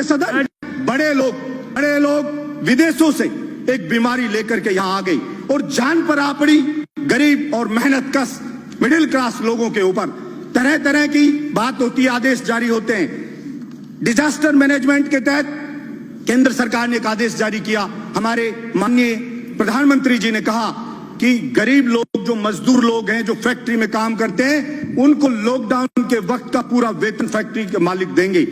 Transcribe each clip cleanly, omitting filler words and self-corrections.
के सदन, बड़े लोग विदेशों से एक बीमारी लेकर के यहाँ आ गई और जान पर आ पड़ी गरीब और मेहनत कश मिडिल क्लास लोगों के ऊपर। तरह तरह की बात होती है, आदेश जारी होते हैं। डिजास्टर मैनेजमेंट के तहत केंद्र सरकार ने एक आदेश जारी किया। हमारे माननीय प्रधानमंत्री जी ने कहा कि गरीब लोग, जो मजदूर लोग हैं, जो फैक्ट्री में काम करते हैं, उनको लॉकडाउन के वक्त का पूरा वेतन फैक्ट्री के मालिक देंगे।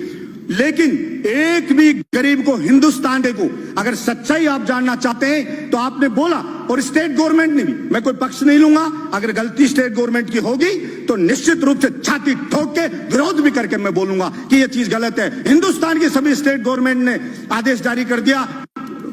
लेकिन एक भी गरीब को, हिंदुस्तान को, अगर सच्चाई आप जानना चाहते हैं तो आपने बोला, और स्टेट गवर्नमेंट ने भी, मैं कोई पक्ष नहीं लूंगा, अगर गलती स्टेट गवर्नमेंट की होगी तो निश्चित रूप से छाती ठोक के विरोध भी करके मैं बोलूंगा कि यह चीज गलत है। हिंदुस्तान की सभी स्टेट गवर्नमेंट ने आदेश जारी कर दिया,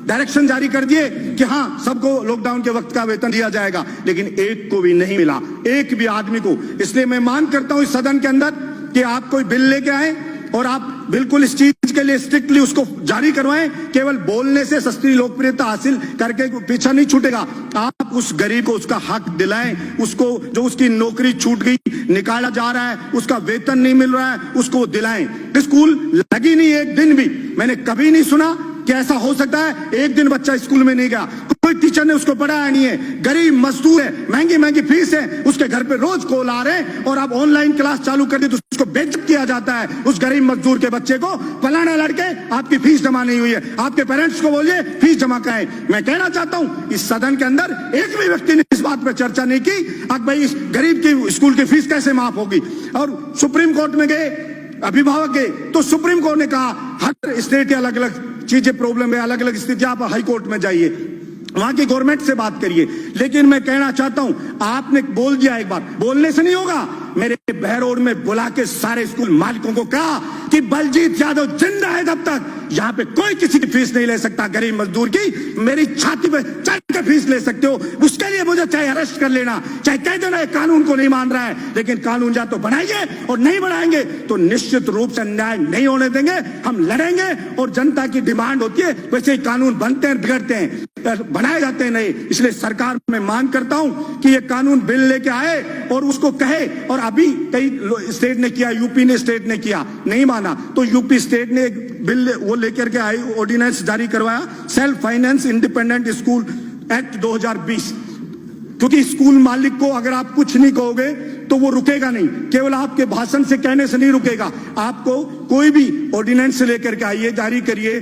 डायरेक्शन जारी कर दिए कि हां सबको लॉकडाउन के वक्त का वेतन दिया जाएगा, लेकिन एक को भी नहीं मिला, एक भी आदमी को। इसलिए मैं मांग करता हूं इस सदन के अंदर कि आप कोई बिल लेके आए और आप बिल्कुल इस चीज के लिए स्ट्रिक्टली उसको जारी करवाएं। केवल बोलने से सस्ती लोकप्रियता हासिल करके पीछा नहीं छूटेगा। आप उस गरीब को उसका हक दिलाएं, उसको जो उसकी नौकरी छूट गई, निकाला जा रहा है, उसका वेतन नहीं मिल रहा है, उसको दिलाएं। स्कूल लगी नहीं एक दिन भी, मैंने कभी नहीं सुना कि ऐसा हो सकता है एक दिन बच्चा स्कूल में नहीं गया, कोई टीचर ने उसको पढ़ाया नहीं है। गरीब मजदूर है, महंगी महंगी फीस है, उसके घर पे रोज कॉल आ रहे हैं और आप ऑनलाइन क्लास चालू कर दी तो उसको बेइज्जत किया जाता है। उस गरीब मजदूर के बच्चे को, फलाना लड़के आपकी फीस जमा नहीं हुई है, आपके पेरेंट्स को बोलिए फीस जमा कराएं। मैं कहना चाहता हूं इस सदन के अंदर एक भी व्यक्ति ने इस बात पर चर्चा नहीं की अब भाई इस गरीब की स्कूल की फीस कैसे माफ होगी। और सुप्रीम कोर्ट में गए, अभिभावक गए, तो सुप्रीम कोर्ट ने कहा हर स्टेट के अलग अलग चीजें प्रॉब्लम है, अलग अलग स्थिति, आप हाई कोर्ट में जाइए, वहां की गवर्नमेंट से बात करिए। लेकिन मैं कहना चाहता हूं, आपने बोल दिया, एक बार बोलने से नहीं होगा। मेरे बहरोड में बुला के सारे स्कूल मालिकों को कहा कि बलजीत यादव जिंदा है तब तक यहां पे कोई किसी की फीस नहीं ले सकता, गरीब मजदूर की। मेरी छाती पे चढ़ के फीस ले सकते हो, उसके लिए मुझे चाहे अरेस्ट कर लेना, चाहे कह देना कानून को नहीं मान रहा है, लेकिन कानून या तो बनाइए और नहीं बनाएंगे तो निश्चित रूप से अन्याय नहीं होने देंगे। हम लड़ेंगे और जनता की डिमांड होती है, वैसे ही कानून बनते हैं, बिगड़ते हैं, बनाए जाते हैं नहीं। इसलिए सरकार में मांग करता हूं कि ये कानून बिल लेके आए और उसको कहे। और अभी कई स्टेट ने किया, यूपी ने स्टेट ने किया, नहीं माना तो यूपी स्टेट ने एक बिल वो लेकर के आई, ऑर्डिनेंस जारी करवाया, self finance independent school act 2020। क्योंकि स्कूल मालिक को अगर आप कुछ नहीं कहोगे तो वो रुकेगा नहीं, केवल आपके भाषण से कहने से नहीं रुकेगा। आपको कोई भी ऑर्डिनेंस लेकर के आइए, जारी करिए,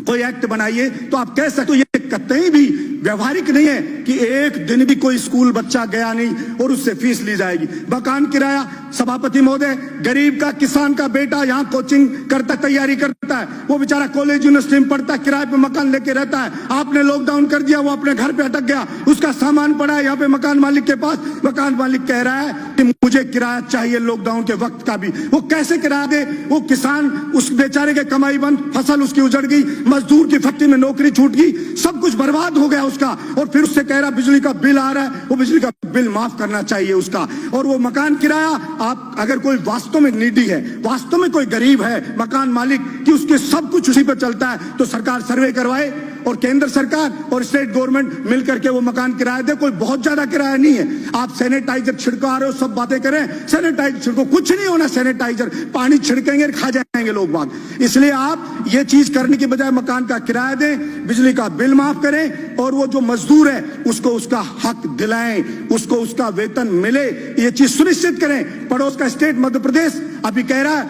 कोई एक्ट बनाइए तो आप कह सकते हो। ये कतई भी व्यवहारिक नहीं है कि एक दिन भी कोई स्कूल बच्चा गया नहीं और उससे फीस ली जाएगी। मकान किराया, सभापति महोदय, गरीब का, किसान का बेटा यहाँ कोचिंग करता, तैयारी करता है, वो बेचारा कॉलेज यूनिवर्सिटी में पढ़ता है, किराए पे मकान लेके रहता है। आपने लॉकडाउन कर दिया, वो अपने घर पे अटक गया, उसका सामान पड़ा है यहाँ पे मकान मालिक के पास। मकान मालिक कह रहा है कि मुझे किराया चाहिए लॉकडाउन के वक्त का भी, वो कैसे किराया दे? वो किसान, उस बेचारे के कमाई बंद, फसल उसकी उजड़ गई, मजदूर की फैक्ट्री में नौकरी छूट गई, सब कुछ बर्बाद हो गया उसका। और फिर उससे कह रहा बिजली का बिल आ रहा है, वो बिजली का बिल माफ करना चाहिए उसका। और वो मकान किराया, आप अगर कोई वास्तव में नीडी है, वास्तव में कोई गरीब है, मकान मालिक कि उसके सब कुछ उसी पर चलता है, तो सरकार सर्वे करवाए और केंद्र सरकार और स्टेट गवर्नमेंट मिलकर के वो मकान किराया दे। कोई बहुत ज्यादा किराया नहीं है। आप सैनिटाइजर छिड़का रहे हो, सब बातें करें, सैनिटाइजर छिड़को, कुछ नहीं होना सैनिटाइजर, पानी छिड़केंगे खा जाएंगे लोग बाग। इसलिए आप ये चीज करने के बजाय मकान का किराया दें, बिजली का बिल माफ करें और वो जो मजदूर है उसको उसका हक दिलाएं, उसको उसका वेतन मिले, ये चीज सुनिश्चित करें। पड़ोस का स्टेट मध्य प्रदेश अभी कह रहा है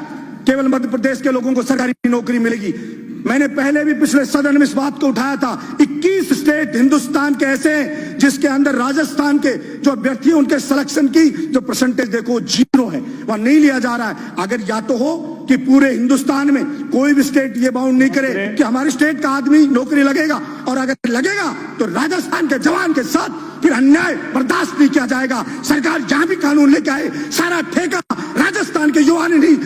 केवल मध्य प्रदेश के लोगों को सरकारी नौकरी मिलेगी। मैंने पहले भी पिछले सदन में इस बात को उठाया था। 21 स्टेट हिंदुस्तान के ऐसे हैं जिसके अंदर राजस्थान के जो अभ्यर्थी उनके सिलेक्शन की जो परसेंटेज देखो 0 है, वहां नहीं लिया जा रहा है। अगर या तो हो कि पूरे हिंदुस्तान में कोई भी स्टेट ये बाउंड नहीं करे कि हमारे स्टेट का आदमी नौकरी लगेगा, और अगर लगेगा तो राजस्थान के जवान के साथ फिर अन्याय बर्दाश्त नहीं किया जाएगा। सरकार जहां भी कानून लेके आए, सारा ठेका राजस्थान के युवा ने नहीं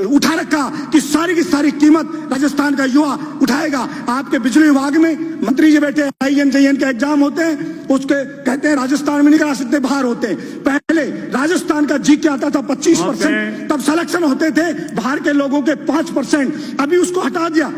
उठा रखा कि सारी की सारी कीमत राजस्थान का युवा उठाएगा। आपके बिजली विभाग में मंत्री जी बैठे, INJN के एग्जाम होते हैं, उसके कहते हैं राजस्थान में नहीं करा सकते, बाहर होते हैं। पहले राजस्थान का GK आता था 25%, तब सिलेक्शन होते थे बाहर के लोगों के 5%, अभी उसको हटा दिया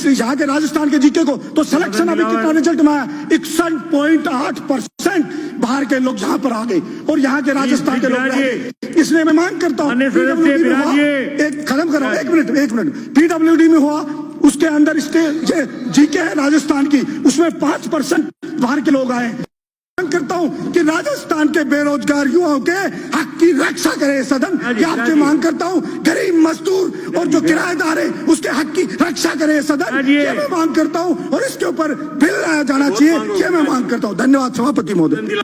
यहाँ के राजस्थान के GK को। तो सिलेक्शन अभी कितना रिजल्ट में आया? 61.8% बाहर के लोग यहाँ पर आ गए और यहाँ के राजस्थान के लोग रह गए। इसलिए मैं मांग करता हूँ अन्य सदस्य PWD में हुआ, बिराजिए। एक खत्म करो, एक मिनट PWD में हुआ, उसके अंदर जीके है राजस्थान की, उसमें 5% बाहर के लोग आए। मांग करता हूं कि राजस्थान के बेरोजगार युवाओं के हक की रक्षा करे सदन। ये आपसे मांग करता हूं, गरीब मजदूर और जो किराएदार है उसके हक की रक्षा करे सदन। ये मैं मांग करता हूं और इसके ऊपर बिल लाया जाना चाहिए, ये मैं मांग करता हूं। धन्यवाद सभापति महोदय।